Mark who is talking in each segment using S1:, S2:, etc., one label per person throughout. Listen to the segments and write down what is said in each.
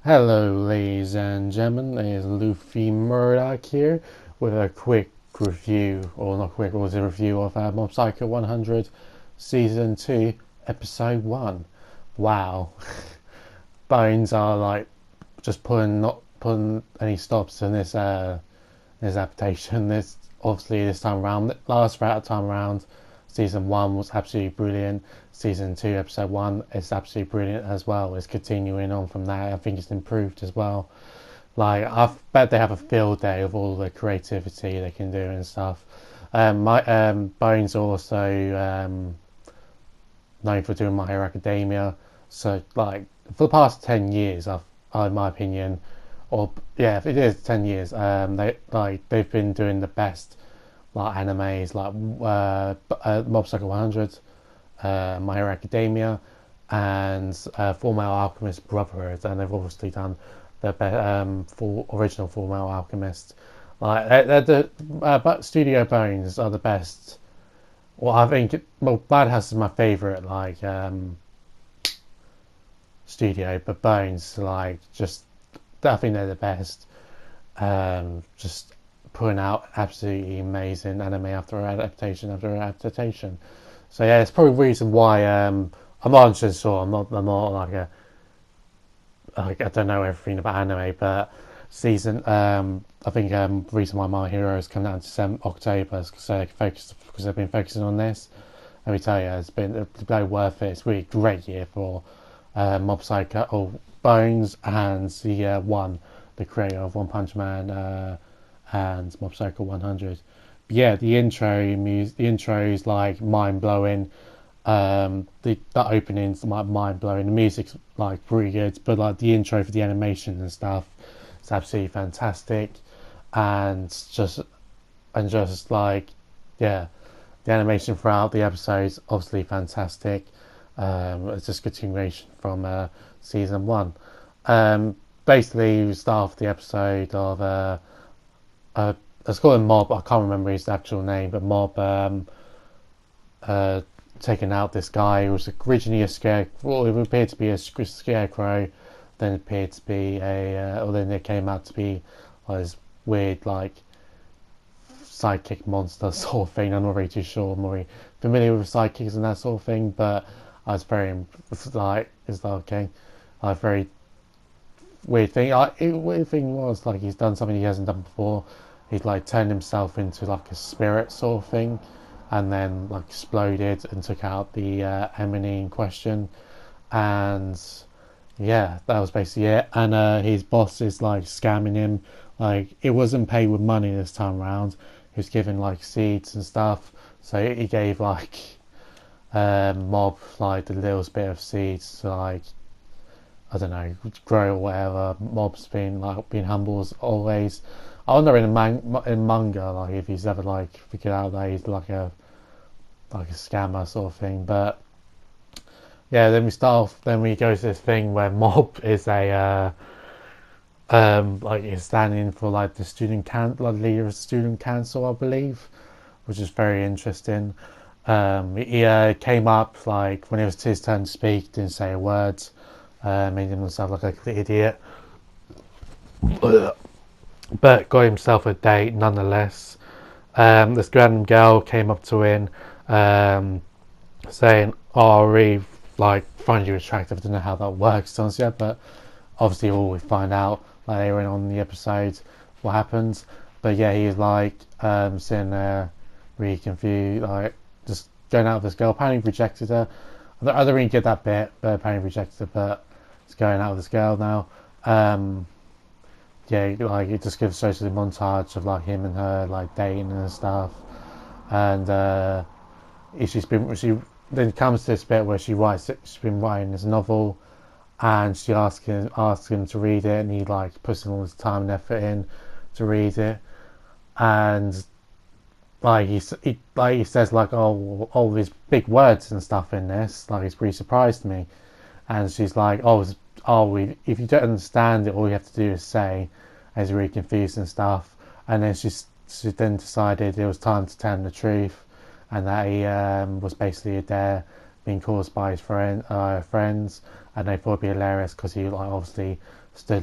S1: Hello, ladies and gentlemen. It is Luffy Murdoch here with a quick review, or not quick, it was a review of Mob Psycho 100 Season 2, Episode 1. Wow. Bones are like just not putting any stops in this adaptation. This obviously this time around, last time around, season one was absolutely brilliant. Season two, episode one, is absolutely brilliant as well. It's continuing on from that. I think it's improved as well. Like I bet they have a field day of all the creativity they can do and stuff. My Bones also known for doing My Hero Academia. So like for the past 10 years, in my opinion, or yeah, it is 10 years. They've been doing the best like animes, like Mob Psycho 100, My Hero Academia, and Full Metal Alchemist Brotherhood, and they've obviously done the original Full Metal Alchemist. Like they're the but Studio Bones are the best. Well, I think Madhouse is my favorite studio, but Bones I think they're the best. Just putting out absolutely amazing anime after adaptation after adaptation. So yeah, it's probably the reason why I'm not just sure. I'm not like I don't know everything about anime, but I think the reason why My Hero is coming out in October is because they've been focusing on this. Let me tell you, it's been very worth it. It's a really great year for Mob Psycho or Bones and the creator of One Punch Man and Mob Psycho 100. But yeah, the intro is like mind blowing. The opening's like mind blowing. The music's like pretty good, but like the intro for the animation and stuff, it's absolutely fantastic, and just like yeah, the animation throughout the episodes obviously fantastic. It's just continuation from season one. Basically, we start off the episode of let's call him Mob. I can't remember his actual name, but Mob taking out this guy who was originally a scarecrow. Well, it appeared to be a scarecrow, then it appeared to be or then it came out to be this weird sidekick monster sort of thing. I'm not really too sure. I'm not really familiar with sidekicks and that sort of thing, but I was very okay. A very weird thing. Weird thing was like he's done something he hasn't done before. He'd like turned himself into like a spirit sort of thing, and then like exploded and took out the enemy in question. And yeah, that was basically it. And his boss is like scamming him. Like it wasn't paid with money this time around. He was given like seeds and stuff. So he gave Mob like the littlest bit of seeds to I don't know, grow or whatever. Mob's been humble as always. I wonder in manga, like if he's ever figured out that he's like a scammer sort of thing. But yeah, then we start off. Then we go to this thing where Mob is is standing for the leader of the student council, I believe, which is very interesting. He came up when it was his turn to speak, didn't say a word. Made himself look like an idiot, but got himself a date nonetheless. This random girl came up to him, saying, "Oh, I really find you attractive." I don't know how that works, honestly, but obviously, all we find out later on in the episode what happens. But yeah, he's sitting there, really confused, just going out with this girl. Apparently, rejected her. I don't really get that bit, but apparently rejected her. But it's going out with this girl now. Yeah, it just gives shows a montage of him and her dating and stuff, and she then comes to this bit where she's been writing this novel, and she asks him to read it, and he puts in all his time and effort in to read it, and he says all these big words and stuff in this, he's pretty surprised me. And she's like, if you don't understand it, all you have to do is say. And he's really confused and stuff. And then she then decided it was time to tell him the truth, and that he was basically a dare being caused by his friends, and they thought it'd be hilarious because he like obviously stood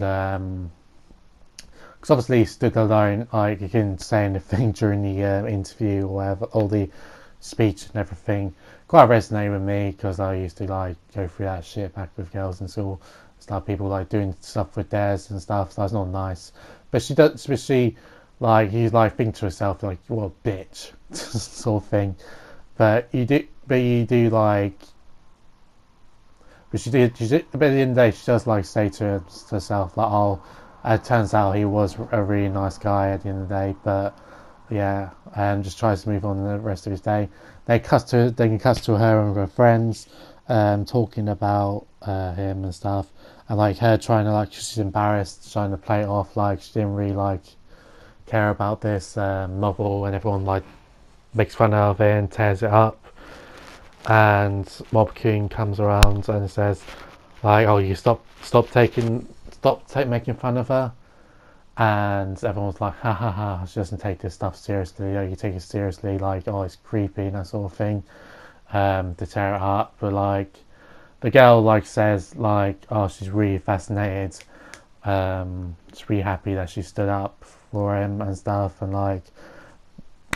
S1: because obviously he stood alone, like he couldn't say anything during the interview or whatever, all the speech and everything. Quite resonated with me because I used to like go through that shit back with girls and so stuff, people like doing stuff with theirs and stuff, so that's not nice. But she does, but she like he's like thinking to herself like, what a bitch sort of thing. But you do like, but but at the end of the day, she does like say to herself like, oh, it turns out he was a really nice guy at the end of the day. But yeah, and just tries to move on the rest of his day. They can cut to her and her friends, talking about him and stuff, and like her trying to like, she's embarrassed, trying to play it off like she didn't really like care about this novel, and everyone like makes fun of it and tears it up. And Mob King comes around and says like, oh, you stop making fun of her. And everyone's like, ha ha ha, she doesn't take this stuff seriously. You take it seriously, like, oh, it's creepy and that sort of thing, to tear it up. But like the girl like says like, oh, she's really fascinated, she's really happy that she stood up for him and stuff, and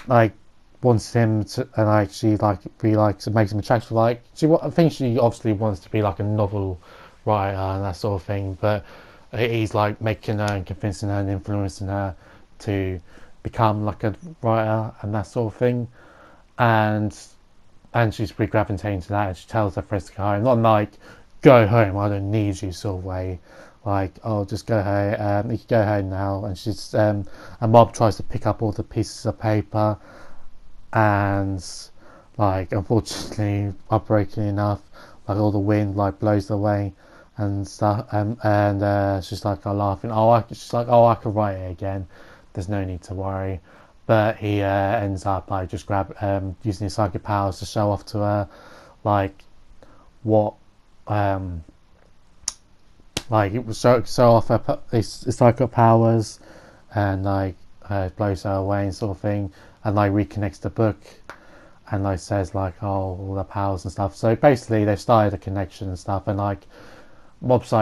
S1: like wants him to, and like she like really likes it, makes him attractive. Like I think she obviously wants to be like a novel writer and that sort of thing, but he's like making her and convincing her and influencing her to become like a writer and that sort of thing. And she's really gravitating to that, and she tells her friends to go home, not like go home, I don't need you sort of way, like, oh, just go home, you can go home now. And she's a Mob tries to pick up all the pieces of paper, and like unfortunately, heartbreakingly enough, like all the wind like blows away and stuff, and she's like, oh, laughing, she's like, oh, I can write it again, there's no need to worry. But he ends up like just using his psychic powers to show off to her like what like it was show off his psychic powers, and like blows her away and sort of thing, and like reconnects the book, and like says like, oh, all the powers and stuff. So basically they started a connection and stuff, and like Mob's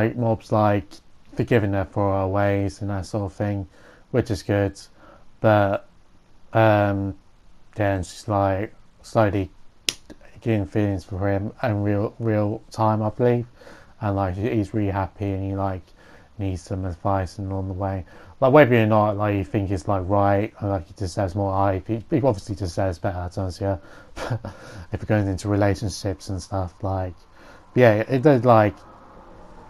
S1: like forgiving her for her ways and that sort of thing, which is good. But then she's like slowly getting feelings for him in real time, I believe, and like he's really happy, and he like needs some advice and on the way, like whether or not like you think it's like right, or like he deserves more hype, he obviously deserves better, does, yeah. If we're going into relationships and stuff, like, yeah, it did like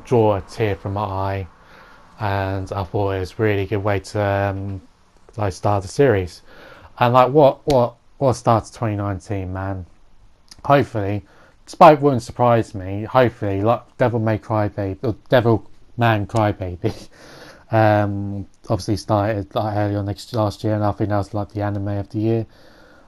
S1: draw a tear from my eye, and I thought it was a really good way to like start the series. And like what starts 2019, man. Hopefully, despite it wouldn't surprise me, hopefully like Devil May Cry Baby, or Devil Man Cry Baby, obviously started like early on last year, and I think that was like the anime of the year.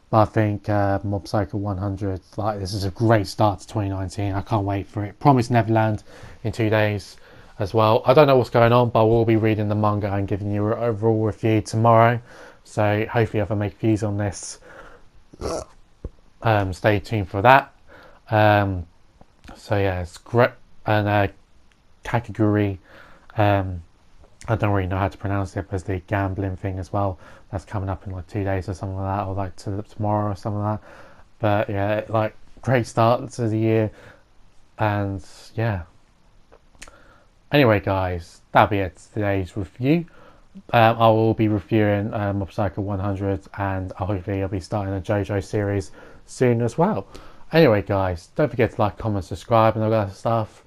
S1: But I think Mob Psycho 100, like, this is a great start to 2019. I can't wait for it. Promised Neverland in 2 days as well. I don't know what's going on, but I will be reading the manga and giving you an overall review tomorrow. So hopefully if I make views on this, stay tuned for that. So yeah, it's great. And Kakaguri, I don't really know how to pronounce it, but it's the gambling thing as well. That's coming up in like 2 days or something like that, or like tomorrow or something like that. But yeah, like great start to the year, and yeah. Anyway, guys, that'll be it. Today's review. I will be reviewing Mob Psycho 100, and hopefully I'll be starting a JoJo series soon as well. Anyway, guys, don't forget to like, comment, subscribe, and all that stuff.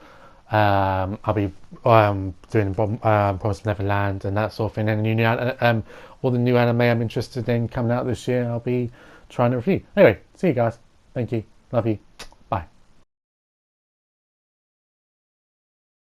S1: I'll be doing Promised Neverland and that sort of thing, and all the new anime I'm interested in coming out this year, I'll be trying to review. Anyway, see you guys. Thank you. Love you.